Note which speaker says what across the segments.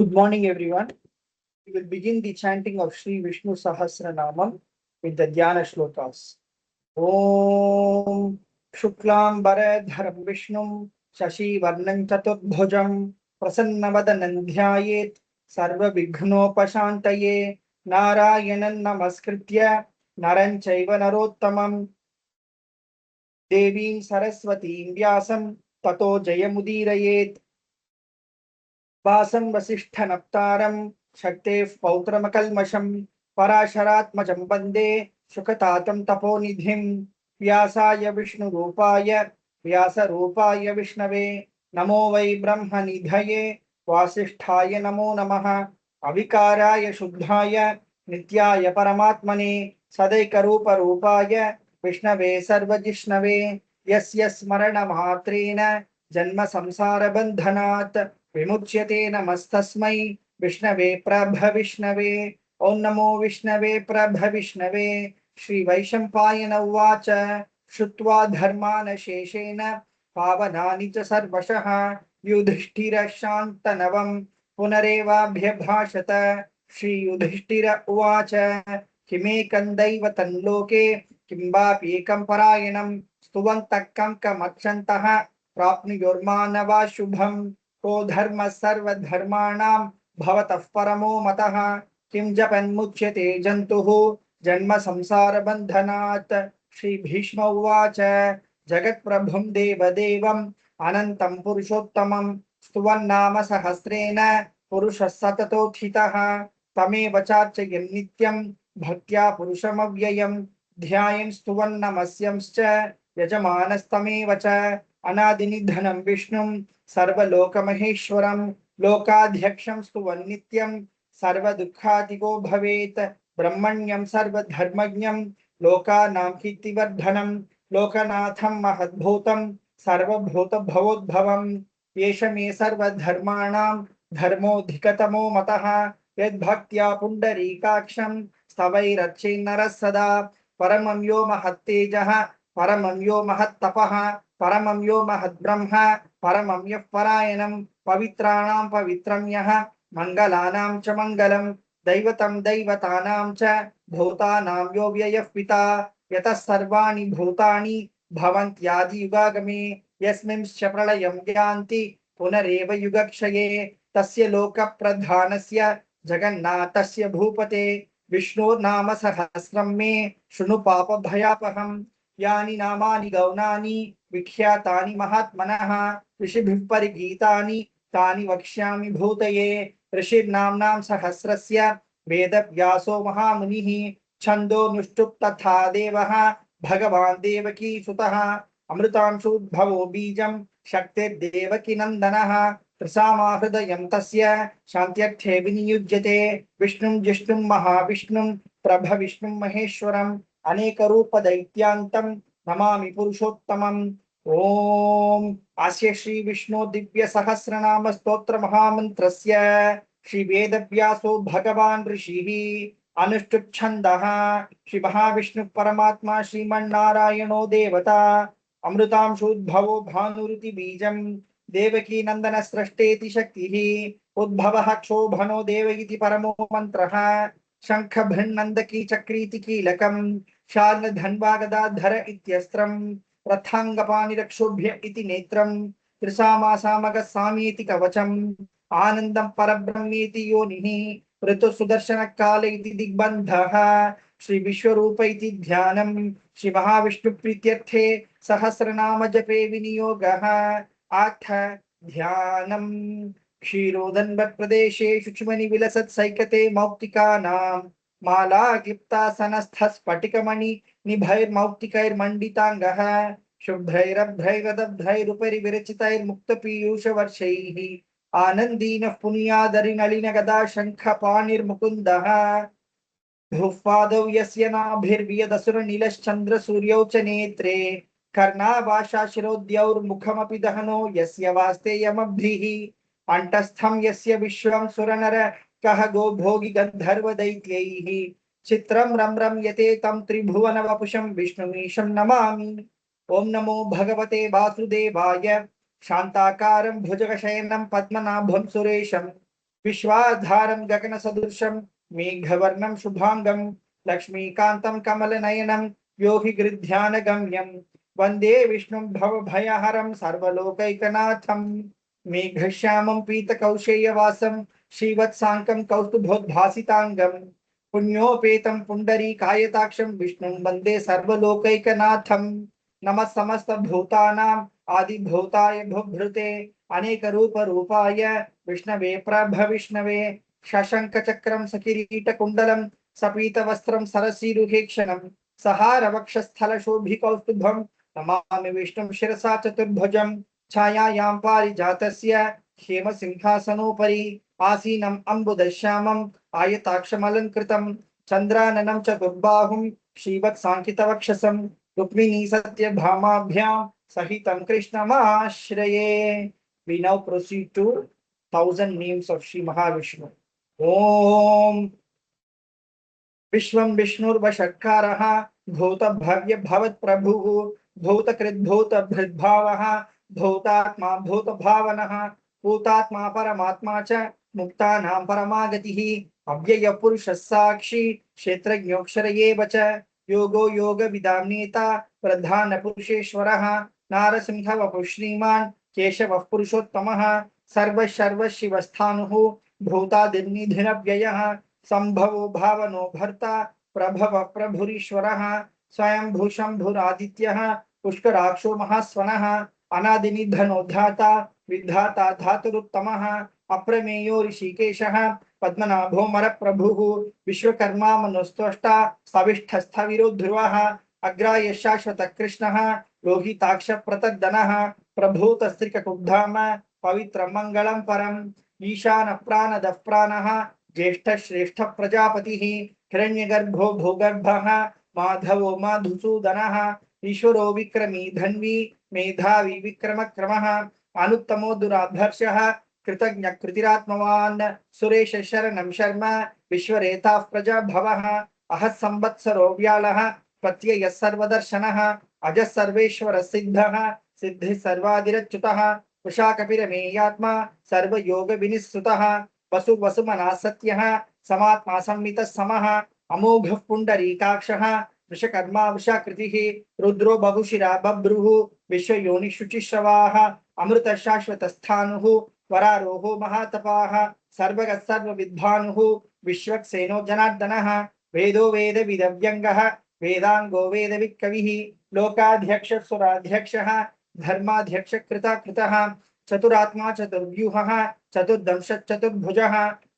Speaker 1: Good morning, everyone. We will begin the chanting of Sri Vishnu Sahasranamam with the Dhyana Shlokas. Om Shuklam Bharadharam Vishnum Shashi Varnam Chaturbhujam Prasannavadanam Dhyayet Sarva Vighnopashantaye Narayanan Namaskritya Naran Chaiva Narottamam Devim Saraswatim Vyasam Tato Jayamudirayet वासं वसिष्ठनप्तारं शक्तेः पौत्रमकल्मषं पराशरात्मजं वन्दे सुखतातं तपोनिधिं व्यासाय विष्णुरूपाय व्यासरूपाय विष्णवे नमो वै ब्रह्मनिधये वासिष्ठाय नमो नमः अविकाराय शुद्धाय नित्याय परमात्मने सदैकरूपरूपाय विष्णवे सर्वजिष्णवे यस्य स्मरणमात्रेण जन्म संसारबन्धनात् विमुच्यते नमस्तस्मै विष्णवे प्रभविष्णवे ओं नमो विष्णवे प्रभविष्णवे श्री वैशंपायन उवाच श्रुत्वा धर्मान् शेषेण पावनानि च सर्वशः युधिष्ठिरः शान्तनवं पुनरेवाभ्यभाषत श्री युधिष्ठिर उवाच किमेकं दैवतं लोके किं वाप्येकं परायणं स्तुवन्तः कं कमक्षन्तः प्राप्नुयोर्मानवा शुभम् को धर्म सर्वधर्माणां भवतः परमो मतः किं जपन्मुच्यते जन्तुः जन्म संसार बन्धनात् श्री भीष्म उवाच जगत्प्रभुं देवदेवम् अनन्तं पुरुषोत्तमं स्तुवन्नाम सहस्रेण पुरुषः सततोत्थितः तमेव चार्चयन् नित्यं भक्त्या पुरुषमव्ययं ध्यायन् स्तुवन्नमस्यंश्च यजमानस्तमेव च अनादिनिधनं विष्णुं सर्वलोकमहेश्वरं लोकाध्यक्षं स्तुवन्नित्यं सर्वदुःखातिको भवेत् ब्रह्मण्यं सर्वधर्मज्ञं लोकानां कीर्तिवर्धनं लोकनाथं महद्भूतं सर्वभूतभवोद्भवं एष मे सर्वधर्माणां धर्मोऽधिकतमो मतः यद्भक्त्या पुण्डरीकाक्षं स्तवैरर्चेन्नरः सदा परमं यो महत्तेजः परमं यो महत्तपः परमं यो महद्ब्रह्म परमं यः परायणं पवित्राणां पवित्रं यः मङ्गलानां च मङ्गलं दैवतं दैवतानां च भूतानां यो व्ययः पिता यतः सर्वाणि भूतानि भवन्त्यादियुगागमे यस्मिंश्च प्रलयं यान्ति पुनरेव युगक्षये तस्य लोकप्रधानस्य जगन्नाथस्य भूपते विष्णोर्नाम सहस्रं मे शृणु पापभयापहम् यानि नामानि गौणानि विख्यातानि महात्मनः ऋषिभिः परिगीतानि तानि वक्ष्यामि भूतये ऋषिर्नाम्नां सहस्रस्य वेदव्यासो महामुनिः छन्दोनुष्टुप् तथा देवः भगवान् देवकीसुतः अमृतांशुद्भवो बीजं शक्तिर्देवकी नन्दनः त्रिसामा हृदयं तस्य शान्त्यर्थे विनियुज्यते विष्णुं जिष्णुं महाविष्णुं प्रभविष्णुं महेश्वरम् अनेकरूप दैत्यान्तं नमामि पुरुषोत्तमम् ओम अस्य श्री विष्णु दिव्य सहस्रनाम स्तोत्र महामन्त्रस्य श्री वेदव्यासो भगवान् ऋषिः अनुष्ठुप् श्री महाविष्णु परमात्मा श्रीमन्नारायणो देवता अमृतांशोद्भवो भानुरिति बीजं देवकी नंदन सृष्टेति शक्तिः उद्भवः क्षोभनो देव इति परमो मंत्रः शंख भृन्नन्दकी चक्रीति कीलकं शाल धन्वा गदाधर इत्यस्त्रं रथांगपाणिरक्षोभ्य इति नेत्रं त्रिसामासामग सामीति कवचम् आनंदं परब्रह्मेति योनिः ऋतु सुदर्शन काल इति दिग्बन्धः श्री विश्वरूप इति ध्यानं श्री महाविष्णु प्रीत्यर्थे सहस्रनाम जपे विनियोगः आथ ध्यानं क्षीरोदन्वत् प्रदेशे शुचमणि विलसत् सैकते मौक्तिकानां माला क्लिप्तासनस्थ स्फटिकमणि निभैर्मौक्तिकैर्मण्डिताङ्गः शुभ्रैरभ्रैरदभ्रैरुपरि विरचितैर्मुक्तपीयूषवर्षैः आनन्दीनः पुनीयादरिनलिनगदा शङ्खपाणिर्मुकुन्दः भूपादौ यस्य नाभिर्वियदसुरनीलश्चन्द्रसूर्यौ च नेत्रे कर्णाभाषाशिरोद्यौर्मुखमपि दहनो यस्य वास्तेयमभ्रिः अण्टस्थं यस्य विश्वं सुरनर कः गोभोगि गन्धर्वदैत्यैः चित्रं रम्रं यते तं त्रिभुवनवपुषं विष्णुमीशं नमामि ओं नमो भगवते वासुदेवाय शान्ताकारं भुजगशयनं पद्मनाभं सुरेशं विश्वाधारं गगनसदृशं मेघवर्णं शुभांगं लक्ष्मीकान्तं कमलनयनं योगी गृध्यानगम्यं वन्दे विष्णुं भवभयहरं सर्वलोकैकनाथं मेघश्यामं पीतकौशेयवासं श्रीवत्साङ्कं कौस्तुभोद्भासिताङ्गं पुण्योपेतं पुण्डरीकायताक्षं विष्णुं वन्दे सर्वलोकैकनाथं नमः समस्तभूतानाम् आदिभूताय भूभृते अनेक रूप रूपाय विष्णवे प्रभविष्णवे शशंक चक्रम सकिरीट कुंडलम सपीत वस्त्रम सरसीरुहेक्षणम सहार वक्षस्थल शोभिकौस्तुभम नमामि विष्णुं शिरसा चतुर्भुजं छायायां पारिजातस्य हेम सिंहासनोपरि आसीनम् अम्बुदश्यामम् आयताक्षमलंकृतं चंद्राननं चतुर्बाहुं श्रीवत्साङ्कितवक्षसं रुक्मिणी सत्यभामाभ्यां सहितं कृष्णमाश्रये. We now proceed to 1000 names of Sri Mahavishnu. Om विश्वं विष्णुर्वषट्कारः भूतभव्य भवत्प्रभुः भूतकृद्भूतभृद्भावः भूतात्मा भूतभावनः भूतात्मा परमात्मा च मुक्तानां परमागतिः अव्ययपुरुषः साक्षी क्षेत्रज्ञोऽक्षर एव च योगो योगविदां नेता प्रधानपुरुषेश्वरः नारसिंहवपुः श्रीमान् केशवः पुरुषोत्तमः सर्वशर्वशिवस्थाणुः भूतादिर्निधिरव्ययः संभवो भावनो भर्ता प्रभव प्रभुरीश्वरः स्वयं शंभुरादित्यः पुष्कराक्षो महास्वनः अनादिनिधनोद्धाता विधाता धातुरुत्तमः अप्रमेयो ऋषिकेशः पद्मनाभो मरप्रभुः विश्वकर्मा मनुस्त्वष्टा सविष्ठस्थविरो ध्रुवः अग्राय शाश्वत कृष्णः लोहिताक्ष प्रतद्दनः प्रभूतस्त्रिककुब्धाम पवित्र मंगलम परम ईशान प्राणदः प्राणः ज्येष्ठ श्रेष्ठ प्रजापतिः हिरण्यगर्भो भूगर्भः माधवो मधुसूदनः ईश्वरो विक्रमी धन्वी मेधावी विक्रमक्रमः अनुत्तमो दुराधर्षः कृतज्ञ कृतिरात्मवान् सुरेश शरणं शर्म विश्वरेता प्रजा भवः अह संवत्सरो व्यालः प्रत्यय सर्वदर्शनः अजः सर्वेश्वर सिद्धः सिद्धि सर्वादिरच्युतः वशाकपिरमेयात्मा सर्वयोग विनिश्रुतः वसु वसुमना सत्यः समात्मा संमितः समः अमोघः पुण्डरीकाक्षः वृषकर्मा वृषाकृतिः रुद्रो बहुशिरा बभ्रुः विश्वयोनिशुचिश्रवाः अमृत शाश्वत स्थाणुः वरारोहो महातपाः सर्वगः सर्वविद्भानुः विश्वक्सेनो जनार्दनः वेदो वेद विदव्यङ्गः वेदांगो वेद विकविः लोकाध्यक्ष सुराध्यक्षः धर्माध्यक्ष कृता कृतः चतुरात्मा चतुर्व्यूहः चतुर्दंश चतुर्भुजः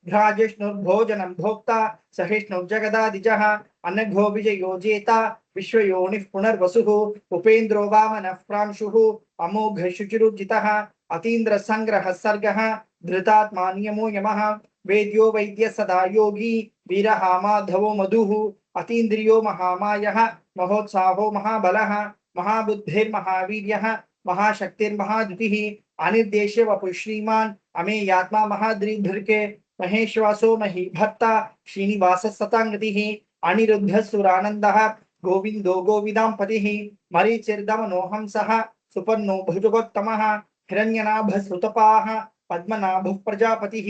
Speaker 1: भ्राजिष्णुर्भोजनं भोक्ता सहिष्णुर्जगदादिजः अनघो विजयो जेता विश्वयोनिः पुनर्वसुः उपेन्द्रो वामनः प्रांशुः अमोघ शुचिरुजितः अतीन्द्र संग्रह सर्गः धृतात्मा नियमो यमः वेद्यो वैद्य सदा योगी वीरः माधवो मधुः अतीन्द्रियो महामायः महोत्साहो महाबलः महाबुद्धिर्महावीर्यः महाशक्तिर्महाद्युतिः अनिर्देश्य वपु श्रीमान् अमेयात्मा महाद्रिधृके महेश्वासो मही भक्ता श्रीनिवास सतांगतिः अनिरुद्ध सुरानन्दः गोविंदो गोविदांपतिः मरीचिर्दमनोहंसः सुपन्नो भुजगोत्तमः हिरण्यनाभसुतपाः पद्मनाभः प्रजापतिः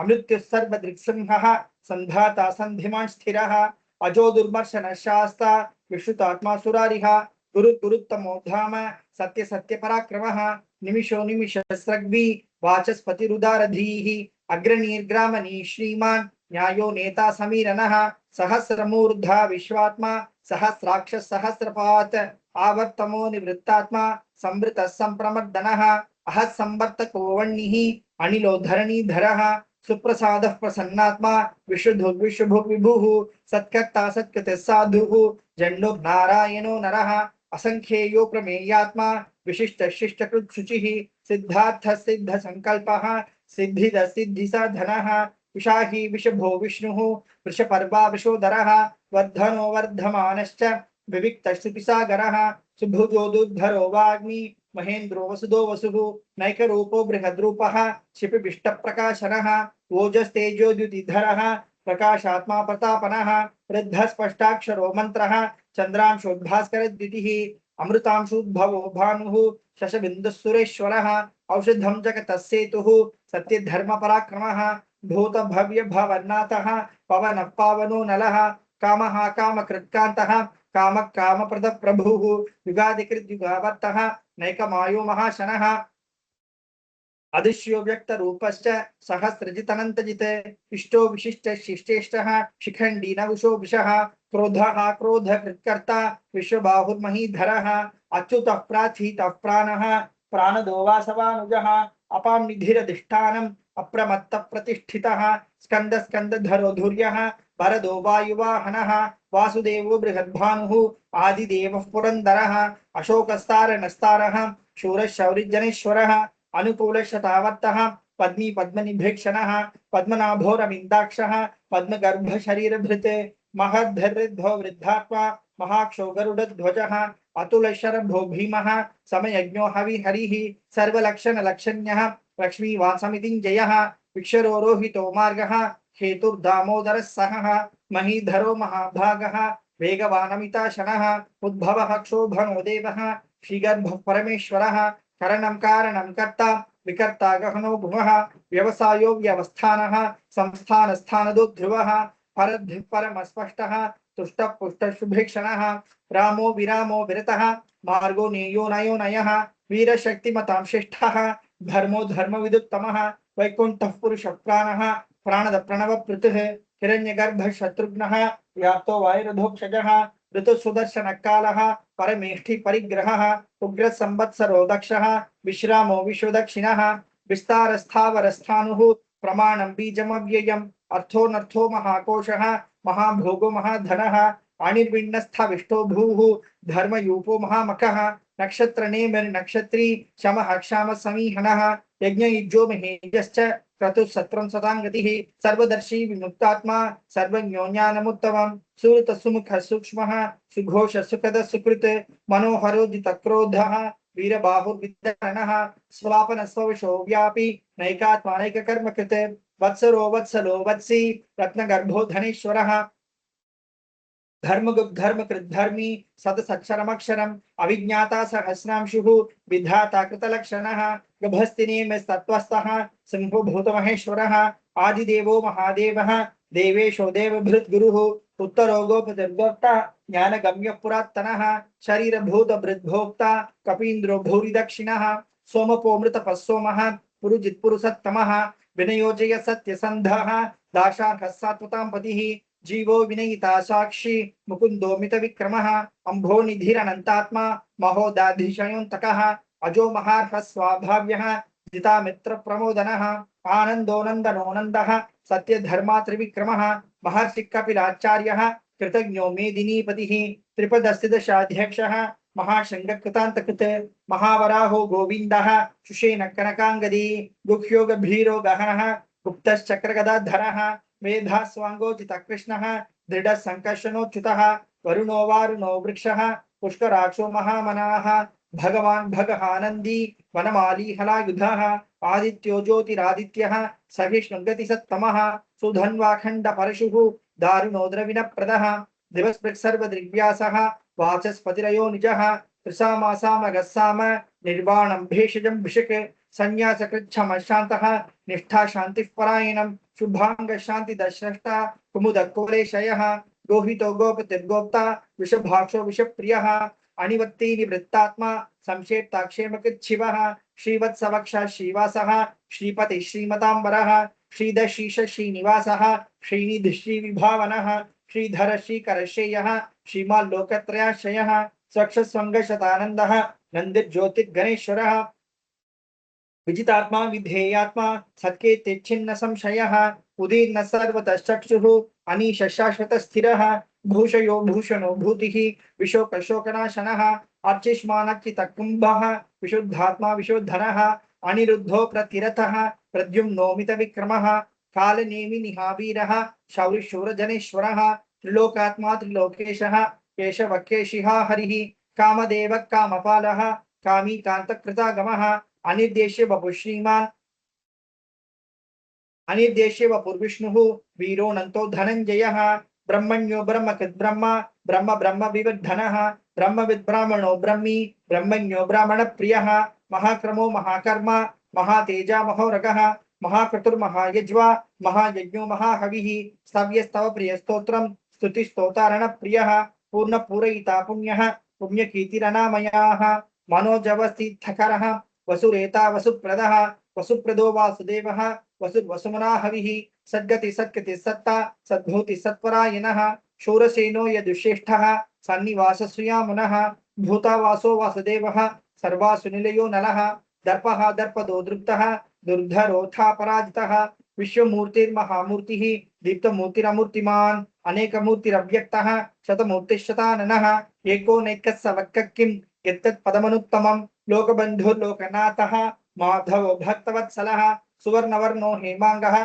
Speaker 1: अमृत्युः सर्वदृक्सिंहः संधाता संधिमान् स्थिरः अजो दुर्मर्शन शास्ता विश्रुतात्मा सुरारिः गुरुत्तमो धाम सत्य सत्य पराक्रमः निमिषो निमिषस्रग्वी वाचस्पतिरुदारधीः अग्रणीर्ग्रामणी श्रीमान् न्यायो नेता समीरनः सहस्रमूर्धा विश्वात्मा सहस्राक्ष सहस्रपात् आवर्तमो निवृत्तात्मा संवृतः संप्रमर्दनः अहः संवर्तको वह्निः अनिलो धरणीधरः सुप्रसादः प्रसन्नात्मा विशुद्धुर्विशुभुः विभुः सत्कर्ता सत्कृतः साधुः जन्नो नारायणो नरः असंख्येयो प्रमेयात्मा विशिष्ट शिष्टकृत शुचिः सिद्धार्थ सिद्ध संकल्पः सिद्धिद सिद्धि साधनः विशाही विषभो विष्णुः वृषपर्वा विशोधरः वर्धनो वर्धमानश्च विविक्तश्रुतिसागरः सुभुजो दुर्धरो वाग्मी महेन्द्रो वसुदो वसुः नैकरूपो बृहद्रूपः क्षिपिविष्टप्रकाशनः ओजस्तेजो द्युतिधरः प्रकाशात्मा प्रतापनः वृद्धः स्पष्टाक्षरो मन्त्रः चन्द्रांशोद्भास्करद्युतिः अमृतांशुद्भवो भानुः शशबिन्दुः सुरेश्वरः औषधं जगतः सेतुः सत्यधर्मपराक्रमः भूत भव्य भवन्नाथः पवन पावनो नलः कामः कामकृत्कान्तः काम कामप्रद प्रभुः युगादिकृत् युगावर्तः नैकमायो महाशनः अदृश्यो व्यक्त रूपश्च सहस्रजितनन्तजिते इष्टो विशिष्ट शिष्टेष्टः शिखण्डी नवुषो विषः क्रोधः क्रोध कृत्कर्ता विश्वबाहुर्महीधरः अच्युतः प्राथितः प्राणः प्राणदो वासवानुजः अपां निधिरधिष्ठानम् अप्रमत्त प्रतिष्ठितः स्कंद स्कंदधरो धुर्यः वरदो वायुवाहनः वासुदेवो बृहद्भानुः आदिदेवः पुरन्दरः अशोकस्तारनस्तारः शूरशौरिजनेश्वरः अनुकूल शतावत्तः पद्मी पद्मनिभीक्षणः पद्मनाभोरविन्दाक्षः पद्मगर्भ शरीरभृत् महद्धरिद्धो वृद्धात्मा महाक्षो गरुडध्वजः अतुल शरभो भीमः समयज्ञो हविहरिः सर्वलक्षण लक्षण्यः लक्ष्मीवासमितिञ्जयः विक्षरोरोहितो मार्गः हेतुर्दामोदरः सहः महीधरो महाभागः वेगवानमिताशनः उद्भवः क्षोभनो देवः श्रीगर्भः परमेश्वरः करणं कारणं कर्ता विकर्ता गहनो भुवः व्यवसायो व्यवस्थानः संस्थान स्थानदो ध्रुवः परद्धिः परमस्पष्टः तुष्टः पुष्टः शुभेक्षणः रामो विरामो विरतः मार्गो नेयो नयो नयः वीरशक्तिमतां श्रेष्ठः धर्मो धर्मविदुत्तमः वैकुण्ठः पुरुषः प्राणः प्राणद प्रणव पृथुः हिरण्यगर्भः शत्रुघ्नः व्याप्तो वायुरधोक्षजः ऋतुसुदर्शन कालः परमेष्ठि परिग्रहः उग्र संवत्सरो दक्षः विश्रामो विश्वदक्षिणः विस्तार स्थावर स्थानुः प्रमाणं बीजमव्ययम् अर्थोनर्थो महाकोशः महाभोगो महाधनः अनिर्विण्णस्थविष्टो भूः धर्मयूपो महामखः नक्षत्र नेमिर् नक्षत्री शमः क्षाम समीहनः यज्ञयुज्यो महेजश्च क्रतुः सत्रं सताङ्गतिः सर्वदर्शी विमुक्तात्मा सर्वज्ञो ज्ञानमुत्तमम् सुरत सुमुख सूक्ष्मः सुघोष सुखद सुकृत मनोहरो जितक्रोधः वीरबाहुर्विद्रणः स्वापन स्वविशो व्यापी नैकात्मानैक कर्म कृत वत्सरो वत्सलो वत्सी रत्नगर्भो धनेश्वरः धर्मकृद्धर्मी सदसक्षरमक्षरम् अविज्ञाता सहस्रांशुः विधाता कृतलक्षणः गभस्तिनेमिस्तत्त्वस्तः सिंहो भूतमहेश्वरः आदिदेवो महादेवः देवेशो देवभृद्गुरुः उत्तरो गोपतिर्गोप्ता ज्ञानगम्यः पुरात्तनः शरीरभूतभृद्भोक्ता कपीन्द्रो भूरिदक्षिणः सोमपोमृतपः सोमः पुरुजित्पुरुषत्तमः विनयोजय सत्यसन्धः दाशार्हः सात्वतां पतिः जीवो विनयिता साक्षी मुकुंदो मित विक्रमः अंभो निधिरनंतात्मा महोदाधिशयोन्तकः अजो महार्ह स्वाभाव्यः जिता मित्र प्रमोदनः आनंदो नंदनो नंदः सत्य धर्मा त्रिविक्रमः महर्षि कपिलाचार्यः कृतज्ञो मेदिनीपतिः त्रिपदस्थिदशाध्यक्षः महाशृंगकृतान्तकृत महावराहो गोविन्दः शुशेन कनकांगदी गुह्यो गभीरो गहनः गुप्तश्चक्रगदाधरः मेधास्वांगोचित कृष्णः दृढ़ संकर्षणोच्युतः वरुणो वारुणो वृक्षः पुष्कराक्षो महामनाः भगवान् भगहानंदी वनमाली हलायुधः आदित्यो ज्योतिरादित्यः सहिष्णुगतिसत्तमः सुधन्वाखण्ड परशुः दारुणो द्रविणप्रदः दिवस्पृक् सर्वदृग्व्यासः वाचस्पतिरयो निजः त्रिसामासामगस्साम निर्वाणं भेषजं भिषक् संन्यासकृच्छम शान्तः निष्ठा शान्तिः परायणम् शुभांग शांति दशष्टा कुमुद कोलेशयः गोहितो गोपतिर्गोप्ता विषभाक्षो विषप्रियः अनिवत्ति निवृत्तात्मा संशेत्ताक्षेमकृच्छिवः श्रीवत्सवक्षा श्रीवासः श्रीपति श्रीमतांबरः श्रीदशीष श्रीनिवासः श्रीनिधि श्रीविभावनः श्रीधर श्रीकरशेयः श्रीमाल्लोकत्रयाश्रयः स्वक्षस्वङ्गशतानन्दः नन्दिर्ज्योतिर्गणेश्वरः विजितात्मा विधेयात्मा सत्के तिच्छिन्न संशयः उदीर्न सर्वतश्चक्षुः अनीश शाश्वत स्थिरः भूषयो भूषणो भूतिः विशोक शोकनाशनः अर्चिष्मानच्चितकुम्भः विशुद्धात्मा विशुद्धनः अनिरुद्धो प्रतिरथः प्रद्युम्नोमित विक्रमः कालनेमि निहावीरः शौरिशूरजनेश्वरः त्रिलोकात्मा त्रिलोकेशः केशवकेशिहा हरिः कामदेव कामपालः कामी कान्तकृतागमः अनिर्देश्य वपु श्रीमान् अनिर्देश्य वपुर्विष्णुः वीरोऽनन्तो धनञ्जयः ब्रह्मण्यो ब्रह्मकृत् ब्रह्म ब्रह्म ब्रह्म विवर्धनः ब्रह्मविद् ब्राह्मणो ब्रह्मी ब्रह्मण्यो ब्राह्मण प्रियः महाक्रमो महाकर्मा महातेजा महोरगः महाक्रतुर्महायज्वा महायज्ञो महाहविः स्तव्यस्तव प्रियस्तोत्रं स्तुतिस्तोतारण प्रियः पूर्णपूरयिता पुण्यः पुण्यकीर्तिरनामयाः मनोजवस्तीर्थकरः वसुरेता वसुप्रदः वसुप्रदो वासुदेवः वसुर्वसुमना हविः सद्गति सत्कृति सत्ता सद्भूति सत्परायणः शूरसेनो यदुश्रेष्ठः सन्निवासश्रियामुनः भूतावासो वासुदेवः सर्वासु निलयो नलः दर्पः दर्पदो दृप्तः दुर्धरोथा पराजितः विश्वमूर्तिर्महामूर्तिः दीप्तमूर्तिरमूर्तिमान् अनेकमूर्तिरव्यक्तः शतमूर्तिश्शताननः एको नैकस्सवक्किं यत्तत् पदमनुत्तमं लोकबन्धुर्लोकनाथः माधवो भक्तवत्सलः सुवर्णवर्णो हेमाङ्गः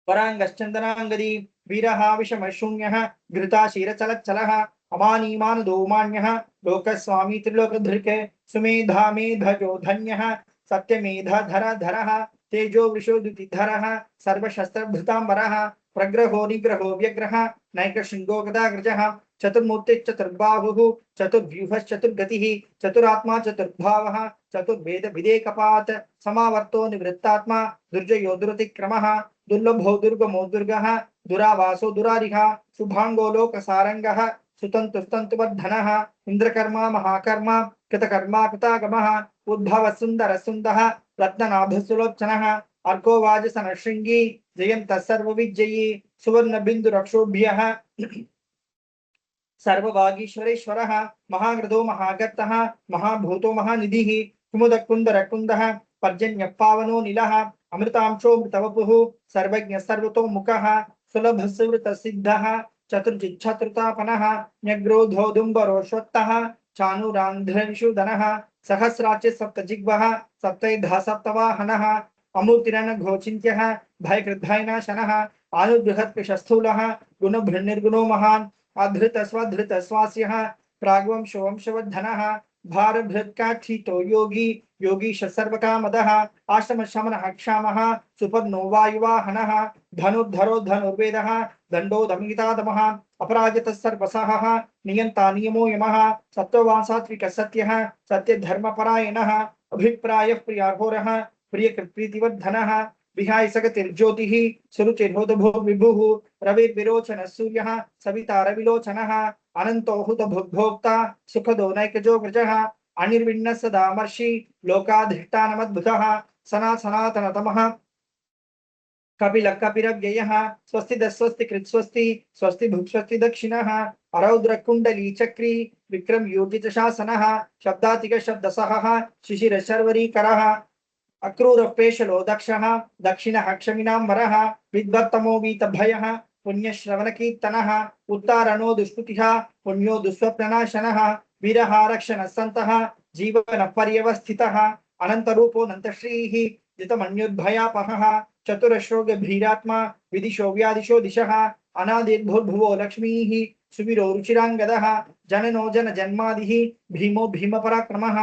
Speaker 1: वराङ्गश्चन्दनाङ्गदी वीरः विषमशून्यः घृताशीरचलच्चलः अमानीमानदोमान्यः लोकस्वामी त्रिलोकधृक् सुमेधा मेधजो धन्यः सत्यमेधधरधरः तेजो वृषोदुतिधरः सर्वशस्त्रभृताम्बरः प्रग्रहो निग्रहो व्यग्रः नैकशृङ्गो गदाग्रजः चतुर्मूर्तिश्चतुर्बाहुः चतुर्व्यूहश्चतुर्गतिः चतुरात्मा चतुर्भावः चतुर्वेदविदेकपात् समावर्तो निवृत्तात्मा दुर्जयो दुरतिक्रमः दुर्लभो दुर्गमो दुर्गः दुरावासो दुरारिः शुभांगो लोकसारंगः सुतन्तुस्तन्तुवर्धनः इंद्रकर्मा महाकर्मा कृतकर्मा कृतागमः उद्भव सुंदर सुंदः रत्ननाभ सुलोचनः अर्कोवाज सनशृंगी जयंत सर्वविजयी सुवर्ण बिंदु रक्षोभ्यः सर्वभागीश्वरेश्वरः महाग्रदो महागतः महाभूतो महानिधिः कुमुदकुन्दरकुन्दः पर्जन्यः पावनो नीलः अमृतांशो मृतवपुः सर्वज्ञ सर्वतोमुखः सुलभ सुवृत सिद्धः चतुर्जिच्छत्रुतापनः न्यग्रोधोदुम्बरोषोत्तः चाणूरान्ध्रविशूदनः सहस्राच सप्तजिह्वः सप्तैधा सप्तवाहनः अमूर्तिरन घोचिन्त्यः भयकृद्भयनाशनः आनुबृहत्पिशस्थूलः गुणभृन्निर्गुणो महान् अधृत स्वधृत स्वास्यः प्राग्वंशो वंशवर्धनः भारभृत्काठितो योगी योगीश सर्वकामदः आश्रम शमनः क्षामः सुपर्णो वायुवाहनः धनुर्धरो धनुर्वेदः दण्डो दमितादमः अपराजितः सर्वसहः नियन्ता नियमो यमः सत्त्ववान् सात्विकः सत्यः सत्यधर्मपरायणः अभिप्रायः प्रियार्होरः प्रियकृत्प्रीतिवर्धनः विहाय सगतिर्ज्योतिः सुरुचिर्होदभो विभुः रविर्विरोचनः सूर्यः सविता रविलोचनः अनंतो हुत भोक्ता सुखदो नैकजो व्रजः अनिर्विण्ण सदामर्षि लोकाधिष्ठानमद्भुतः सनातनतमः कपिल कपिरव्ययः स्वस्ति कृत् स्वस्ति भुक् स्वस्ति दक्षिणः अरौद्र कुंडली चक्री विक्रम योजित शासनः शब्दातिक शब्दसहः शिशिर शर्वरीकरः अक्रूर पेशलो दक्षः दक्षिणः क्षमिनाम्बरः विद्वत्तमो वीतभयः पुण्यश्रवण कीर्तनः उत्तारणो दुष्कृतिः पुण्यो दुष्स्वप्ननाशनः वीरः रक्षण सन्तः जीवन पर्यवस्थितः अनन्तरूपो नन्तश्रीः जितमन्युद्भयापहः चतुरश्रो गभीरात्मा विदिशो व्यादिशो दिशः अनादिर्भुर्भुवो लक्ष्मीः सुवीरो रुचिराङ्गदः जननो जन जन्मादिः भीमो भीमपराक्रमः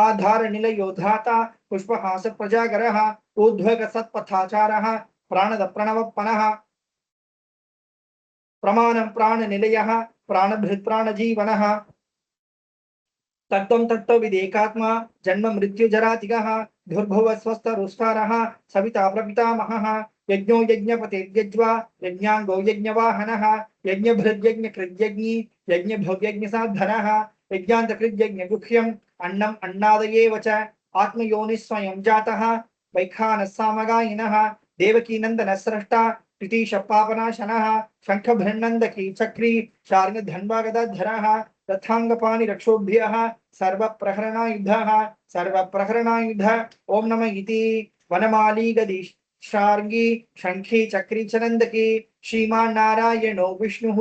Speaker 1: आधार निलयो धाता पुष्पहास प्रजागरः ऊर्ध्वग सत्पथाचारः प्राणद प्रणवपनः प्रमाणं प्राण निलयः प्राणभृत् प्राणजीवनः तत्त्वं तत्त्वविदेकात्मा जन्म मृत्यु जरातिगः धुर्भुव स्वस्थ रुष्टारः सविता प्रपितामहः यज्ञो यज्ञपतिर्यज्वा यज्ञांगो यज्ञवाहनः यज्ञभृद्यज्ञकृद्यज्ञी यज्ञभोग्यज्ञसाधनः यज्ञान्तकृद्यज्ञगुह्यम् अन्नम् अन्नादयेव च आत्मयोनिः स्वयं जातः वैखानः सामगायिनः देवकी नन्दनः स्रष्टा प्रीतिश पापनाशनः शंखभृन्नन्दकी चक्री शार्ङ्गधन्वागदाधरः रथांगपाणि रक्षोभ्यः सर्वप्रहरणायुध ओम नमः इति वनमाली गदी शार्ङ्गी शंखी चक्री चनन्दकी श्रीमान्नारायणो विष्णुः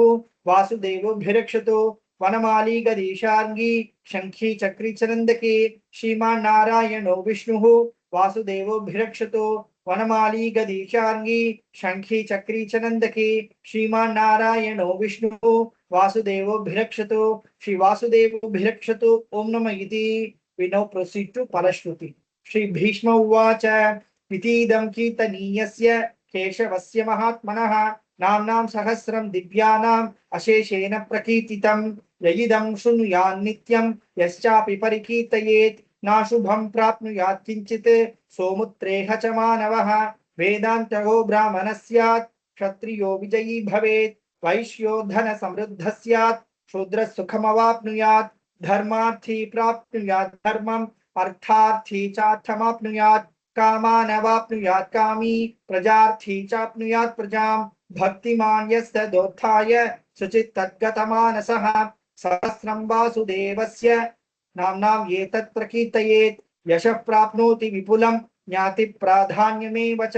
Speaker 1: वासुदेवोऽभिरक्षतु वनमाली गदी शार्ङ्गी शंखी चक्री चनन्दकी श्रीमान्नारायणो विष्णुः वासुदेवोऽभिरक्षतु वनमाली गदी शार्ङ्गी शंखी चक्री चनन्दकी श्रीमान्नारायणो विष्णुः वासुदेवोऽभिरक्षतु श्री वासुदेवोऽभिरक्षतु ओम नमः इति we now proceed to Palashruti. Shri Bhishma Uvacha Pitidam Kirtaniyasya Keshavasya Mahatmanah Namnam Sahasram Divyanam Asheshena Prakirtitam Yayidam Shunyan Nityam Yaschapi Parikirtayet नाशुभं प्राप्नुयात् किंचित् सोमुत्रेह च मानवः वेदान्तगो ब्राह्मणः स्यात् क्षत्रियो विजयी भवेत् वैश्यो धन समृद्धः स्यात् शूद्रः सुखमवाप्नुयात् धर्मार्थी प्राप्नुयात् धर्मम् अर्थार्थी चार्थमाप्नुयात् कामानवाप्नुयात् कामी प्रजार्थी चाप्नुयात् प्रजाम् भक्तिमान् यस्य दोत्थाय शुचित् तद्गतमानसः सहस्रं वासुदेवस्य नाम्नाम् एतत् प्रकीर्तयेत् यशः प्राप्नोति विपुलं ज्ञाति प्राधान्यमेव च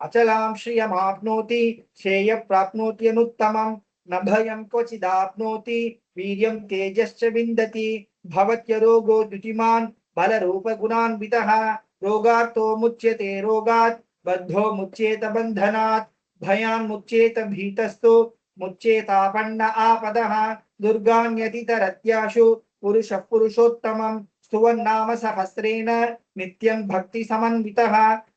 Speaker 1: अचलां श्रियमाप्नोति श्रेय प्राप्नोति अनुत्तमं न भयं क्वचिदाप्नोति वीर्यं तेजश्च विन्दति भवत्यरोगो द्युतिमान् बलरूपगुणान्वितः रोगार्तो मुच्यते रोगात् बद्धो मुच्येत बन्धनात् भयान्मुच्येत भीतस्तु मुच्येतापन्न आपदः दुर्गान्यतितरत्याशु पुरुषः पुरुषोत्तमं स्तुवन्नाम सहस्रेण नित्यं भक्ति समन्वितः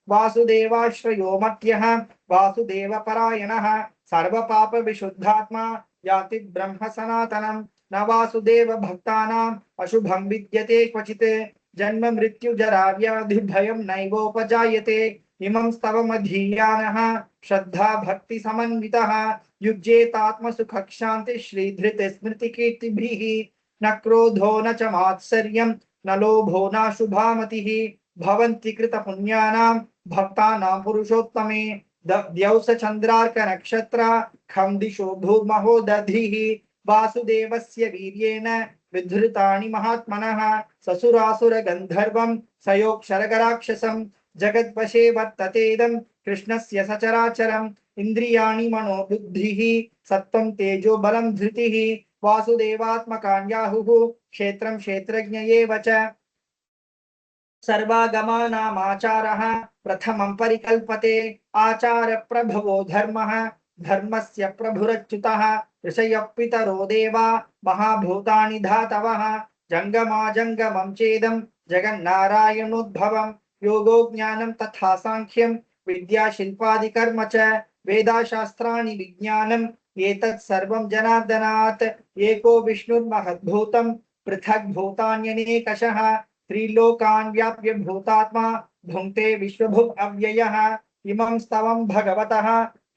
Speaker 1: वासुदेवाश्रयो मध्यः वासुदेवपरायणः सर्वपाप विशुद्धात्मा याति ब्रह्म सनातनं न वासुदेव भक्तानाम् अशुभं विद्यते क्वचित् जन्म मृत्यु जरा व्याधि भयं नैवोपजायते इमं स्तवमधीयानः श्रद्धा भक्ति समन्वितः युज्येतात्मसुख शांति श्रीधृत स्मृति कीर्तिभिः न क्रोधो न च मात्सर्यं न लोभो न शुभामतिः भवन्ति कृत पुण्यानां भक्तानां पुरुषोत्तमे द्यौस चन्द्रार्क नक्षत्र खं दिशो भूमहो दधिः वासुदेवस्य वीर्येण विधृतानि महात्मनः ससुरासुर गन्धर्वं सयोक्षरगराक्षसं जगद्वशे वर्ततेदं कृष्णस्य सचराचरम् इंद्रियाणि मनो बुद्धिः सत्त्वं तेजो बलं धृतिः वासुदेवात्मकान्याहुः क्षेत्रं क्षेत्रज्ञ एव च सर्वागमानामाचारः प्रथमं परिकल्पते आचार प्रभवो धर्मः धर्मस्य प्रभुरच्युतः ऋषयः पितरो देवा महाभूतानि धातवः जंगमा जंगमं चेदं जगन्नारायणोद्भवं योगो ज्ञानं तथा सांख्यं विद्या शिल्पादिकर्म च वेदाशास्त्राणि विज्ञानम् एतत् सर्वं जनार्दनात् एको विष्णुर्महद्भूतं पृथक् भूतान्यनेकशः त्रिलोकान् व्याप्य भूतात्मा भुङ्क्ते विश्वभुक् अव्ययः इमं स्तवं भगवतः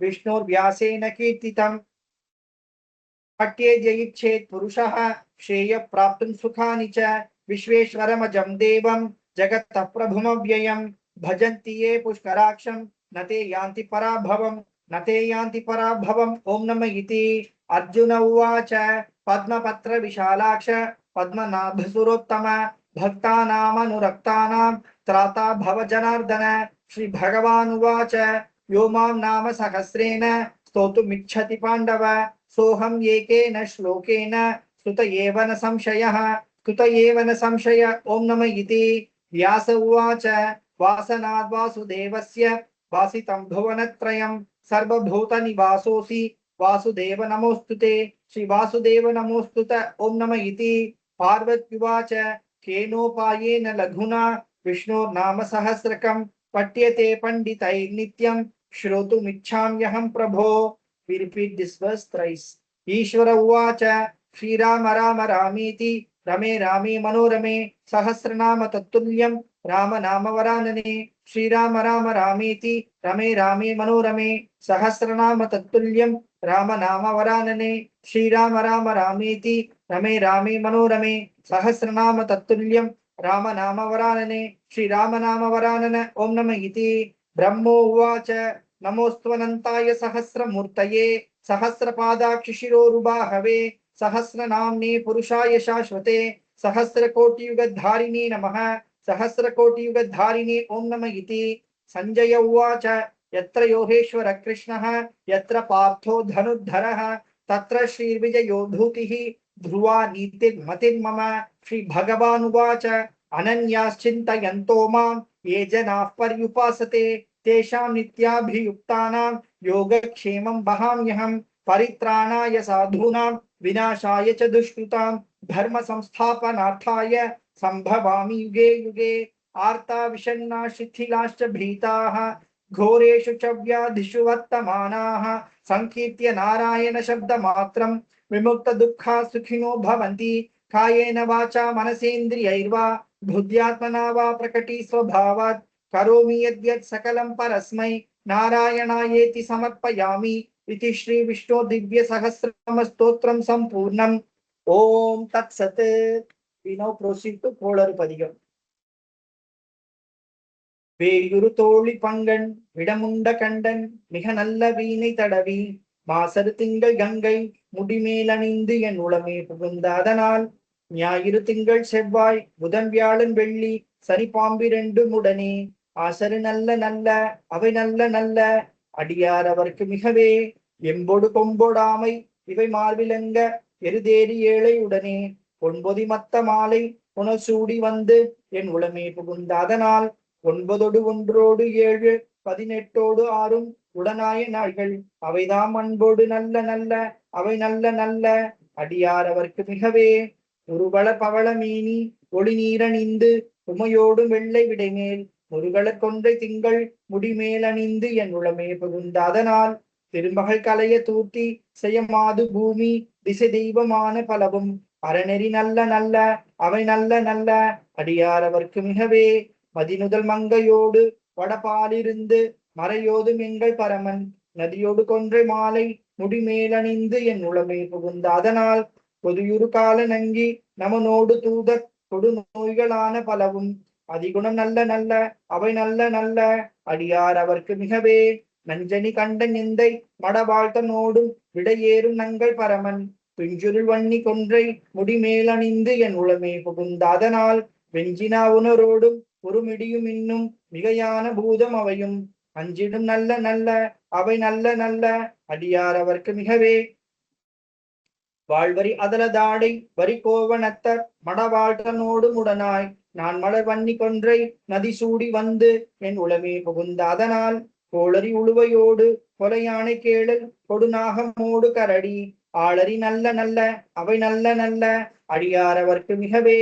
Speaker 1: विष्णुर्व्यासेन कीर्तितम् पठ्येद्यैच्छेत् पुरुषः श्रेय प्राप्तुं सुखानि च विश्वेश्वरमजं देवं जगतः प्रभुमव्ययं भजन्ति ये पुष्कराक्षं न ते यान्ति पराभवम् न ते यान्ति पराभवम् ॐ नमः इति अर्जुन उवाच पद्मपत्र विशालाक्ष पद्मनाभसुरोत्तम भक्तानामनुरक्तानां त्राता भव जनार्दन श्री भगवान् उवाच यो मां नाम सहस्रेण स्तोतुमिच्छति पाण्डव सोऽहं एकेन श्लोकेन स्तुत एव न संशयः स्तुत एव न संशय ॐ नमः इति व्यास उवाच वासनाद् वासुदेवस्य वासितं भुवनत्रयं सर्वभूतनिवासोऽसि वासुदेव नमोऽस्तुते श्री वासुदेव नमोऽस्तुत ॐ नमः इति पार्वत्युवाच केनोपायेन लघुना विष्णोर्नाम सहस्रकं पठ्यते पंडितैर्नित्यं श्रोतुमिच्छाम्यहं प्रभो। We repeat this verse thrice. ईश्वर उवाच श्रीराम राम रामेति रमे रामे मनोरमे सहस्रनाम तत्तुल्यं राम नाम वरानने श्रीराम राम रामेति रमे रामे मनोरमे सहस्रनाम तत्तुल्यं राम नाम वरानने श्रीराम राम रामेति रमे रामे मनोरमे सहस्रनाम तत्तुल्यं राम नाम वरानने श्रीराम नाम वरानन ओम नमः इति ब्रह्मो उवाच नमोऽस्त्वनन्ताय सहस्रमूर्तये सहस्रपादाक्षिशिरोरुबाहवे सहस्रनाम्ने पुरुषाय शाश्वते सहस्रकोटियुगधारिणे नमः सहस्रकोटियुगधारिणे ओम नमः इति संजय उवाच यत्र योगेश्वर कृष्णः यत्र पार्थो धनुर्धरः तत्र श्रीर्विजयो धूतिः ध्रुवा नीतिर्मतिर्मम श्री भगवान् उवाच अनन्याश्चिन्तयन्तो मां ये जनाः पर्युपासते तेषां नित्याभियुक्तानां योगक्षेमं वहाम्यहं परित्राणाय साधूनां विनाशाय च दुष्कृतां धर्म संस्थापनार्थाय संभवामि युगे युगे आर्ता विषण्णा शिथिलाश्च भीताः घोरेषु च व्याधिषु वर्तमानाः संकीर्त्य नारायण शब्दमात्रं विमुक्त दुःखा सुखिनो भवन्ति कायेन वाचा मनसेन्द्रियैर्वा बुद्ध्यात्मना वा प्रकटी स्वभावात् करोमि यद्यत् सकलं परस्मै नारायणायेति समर्पयामि इति श्री विष्णु दिव्य सहस्रनाम स्तोत्रम संपूर्णम. ओम तत्सत. We now proceed to கோளறு பதிகம். வேயுறு தோழி பங்கன் விடமுண்ட கண்டன் மிக நல்ல வீணை தடவி மாசரு திங்கள் கங்கை முடிமேல் அணிந்து என் உளமே புகுந்த அதனால் ஞாயிறு திங்கள் செவ்வாய் புதன் வியாழன் வெள்ளி சனி பாம்பிரண்டு உடனே ஆசரு நல்ல நல்ல அவை நல்ல நல்ல அடியார் அவர்க்கு மிகவே எம்பொடு கொம்பொடாமை இவை மார்பிலங்க எருதேறி ஏழை உடனே பொன்பொதி மத்த மாலை புனசூடி வந்து என் உளமே புகுந்த அதனால் 9 ஒன்றோடு 7 18 6 உடனாய நாள்கள் அவைதாம் அன்போடு நல்ல நல்ல அவை நல்ல நல்ல அடியார் அவர்க்கு மிகவே உருவள பவள மீனி ஒளி நீரணிந்து உமையோடு வெள்ளை விடைமேல் முருகல கொன்றை திங்கள் முடிமேல் அணிந்து என் உளமே புகுந்த அதனால் திருமகள் கலைய தூர்த்தி செய்யமாது பூமி திசை தெய்வமான பலவும் அறநெறி நல்ல நல்ல அவை நல்ல நல்ல அடியார் அவர்க்கு மிகவே மதிநுதல் மங்கையோடு வடபாலிருந்து மறையோதும் எங்கள் பரமன் நதியோடு கொன்றை மாலை முடிமேலணிந்து என் உளமே புகுந்த அதனால் பொதுயுறு கால நங்கி நமனோடு தூதர் கொடு நோய்களான பலவும் அதிகுணம் நல்ல நல்ல அவை நல்ல நல்ல அடியார் அவர்க்கு மிகவே நஞ்சனி கண்ட நிந்தை மடவாழ்த்தனோடும் விடையேறும் நங்கள் பரமன் துஞ்சுருள் வன்னி கொன்றை முடிமேலணிந்து என் உளமே புகுந்த அதனால் வெஞ்சினா உணரோடும் ஒருமிடியும் இன்னும் மிகையான பூதம் அவையும் அஞ்சிடும் நல்ல நல்ல அவை நல்ல நல்ல அடியார் அவர்க்கு மிகவே வாழ்வரி அதலதாடை வரி கோவனத்தர் மடவாழ்த்தனோடு உடனாய் நான் மலர் வன்னி கொன்றை நதி சூடி வந்து என் உளமே புகுந்த அதனால் கோளரி உழுவையோடு கொலையானை கேளல் கொடுநாகமோடு கரடி ஆளரி நல்ல நல்ல அவை நல்ல நல்ல அடியார் அவர்க்கு மிகவே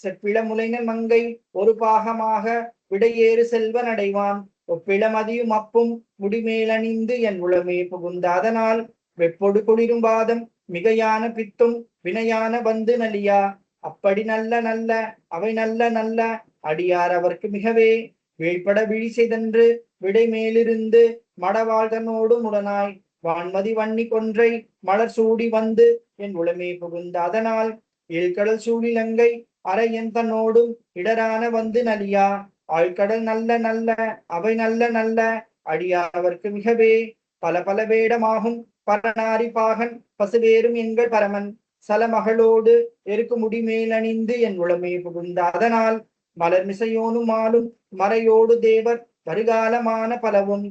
Speaker 1: செப்பிள முலைன மங்கை ஒரு பாகமாக விடையேறு செல்வன் அடைவான் ஒப்பிள மதியும் அப்பும் முடிமேலணிந்து என் உளமே புகுந்த அதனால் வெப்பொடு குளிரும் வாதம் மிகையான பித்தும் வினையான வந்து நலியா அப்படி நல்ல நல்ல அவை நல்ல நல்ல அடியார் அவர்க்கு மிகவே வீழ்பட விழி செய்தன்று விடை மேலிருந்து மடவாழ்தனோடு முடனாய் வான்மதி வன்னி கொன்றை மலர் சூடி வந்து என் உளமே புகுந்த அதனால் ஏழ்கடல் சூழிலங்கை அரையன் தன்னோடும் இடரான வந்து நலியா ஆழ்கடல் நல்ல நல்ல அவை நல்ல நல்ல அடியார்க்கு மிகவே பல பல வேடமாகும் பரநாரி பாகன் பசுவேறும் எங்கள் பரமன் சல மகளோடு எருக்கு முடிமேல் அணிந்து என் உளமே புகுந்த அதனால் மலர் மிசையோனும் ஆளும் மறையோடு தேவர் வருகாலமான பலவும்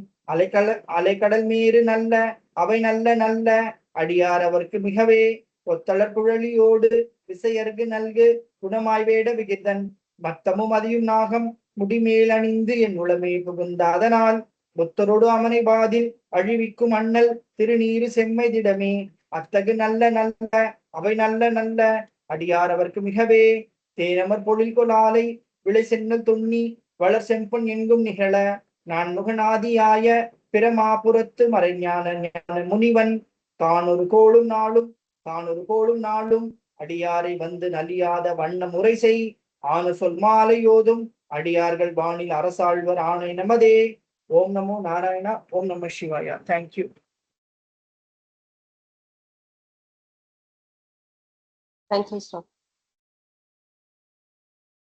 Speaker 1: அலைக்கடல் மீறு நல்ல அவை நல்ல நல்ல அடியார் அவர்க்கு மிகவே கொத்தளர் குழலியோடு விசையர்கு நல்கு குணமாய் வேட விகிதன் மத்தமும் அதியும் நாகம் முடிமேல் அணிந்து என் உளமே புகுந்த அதனால் புத்தரோடு அமனை பாதில் அழிவிக்கும் அண்ணல் திருநீரு செம்மை திடமே அத்தகு நல்ல நல்ல அவை நல்ல நல்ல அடியார் அவர்க்கு மிகவே தேனமர் பொழில் கொலாலை விளை சென்னல் துண்ணி வளர் செம்பொன் எங்கும் நிகழ நான் முகநாதியாய பிரமாபுரத்து மறைஞான முனிவன் தானொரு கோளும் நாளும் அடியாரை வந்து நலியாத வண்ண முறை செய் ஆன சொல் மாலையோதும் அடியார்கள் வானில் அரசாழ்வர் ஆணை நமதே. ஓம் நமோ நாராயணா. ஓம் நம சிவாயா. தேங்க்யூ.
Speaker 2: Thank you, sir.